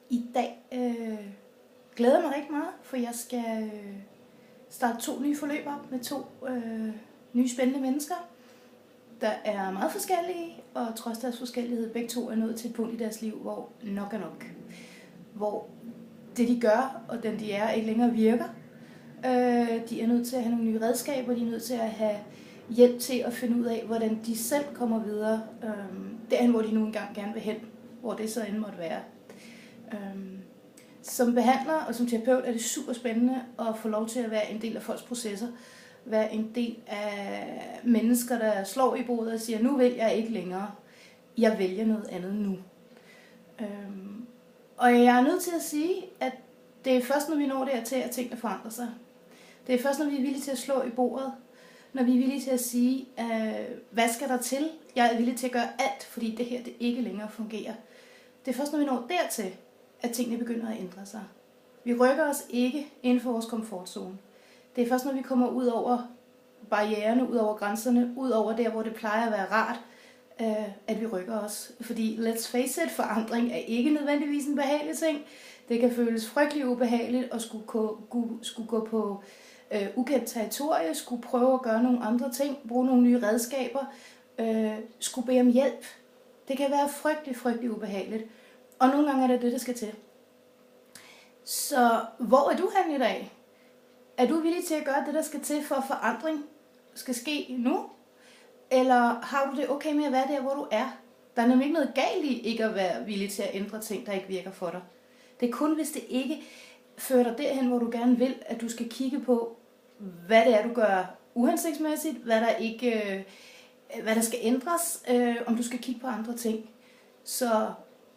I dag glæder jeg mig rigtig meget, for jeg skal starte 2 nye forløb op med 2 nye spændende mennesker, der er meget forskellige, og trods deres forskellighed, begge 2 er nået til et punkt i deres liv, hvor nok er nok. Hvor det de gør, og den de er, ikke længere virker. De er nødt til at have nogle nye redskaber, de er nødt til at have hjælp til at finde ud af, hvordan de selv kommer videre derhen, hvor de nu engang gerne vil hen, hvor det så end måtte være. Som behandler og som terapeut er det super spændende at få lov til at være en del af folks processer, være en del af mennesker, der slår i bordet og siger, nu vil jeg ikke længere, jeg vælger noget andet nu. Og jeg er nødt til at sige, at det er først, når vi når dertil, at tingene forandrer sig. Det er først, når vi er villige til at slå i bordet, når vi er villige til at sige, hvad skal der til? Jeg er villig til at gøre alt, fordi det her det ikke længere fungerer. Det er først, når vi når dertil, at tingene begynder at ændre sig. Vi rykker os ikke inden for vores komfortzone. Det er først, når vi kommer ud over barriererne, ud over grænserne, ud over der, hvor det plejer at være rart, at vi rykker os. Fordi, let's face it, forandring er ikke nødvendigvis en behagelig ting. Det kan føles frygtelig ubehageligt at skulle gå på ukendt territorie, skulle prøve at gøre nogle andre ting, bruge nogle nye redskaber, skulle bede om hjælp. Det kan være frygtelig ubehageligt. Og nogle gange er det det, der skal til. Så hvor er du henne i dag? Er du villig til at gøre det, der skal til, for at forandring skal ske nu? Eller har du det okay med at være der, hvor du er? Der er nemlig ikke noget galt i ikke at være villig til at ændre ting, der ikke virker for dig. Det er kun, hvis det ikke fører dig derhen, hvor du gerne vil, at du skal kigge på, hvad det er, du gør uhensigtsmæssigt, hvad der skal ændres, om du skal kigge på andre ting. Så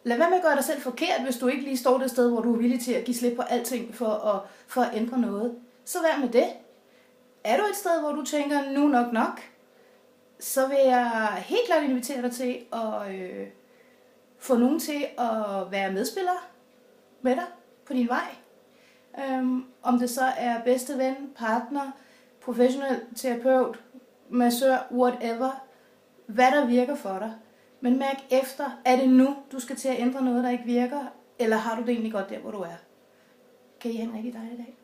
lad være med at gøre dig selv forkert, hvis du ikke lige står det sted, hvor du er villig til at give slip på alting for at ændre noget. Så vær med det. Er du et sted, hvor du tænker, nu nok, så vil jeg helt klart invitere dig til at få nogen til at være medspillere med dig på din vej. Om det så er bedste ven, partner, professionel terapeut, massør, whatever. Hvad der virker for dig. Men mærk efter, er det nu, du skal til at ændre noget, der ikke virker, eller har du det egentlig godt der, hvor du er? Kan I have en rigtig dejlig dag?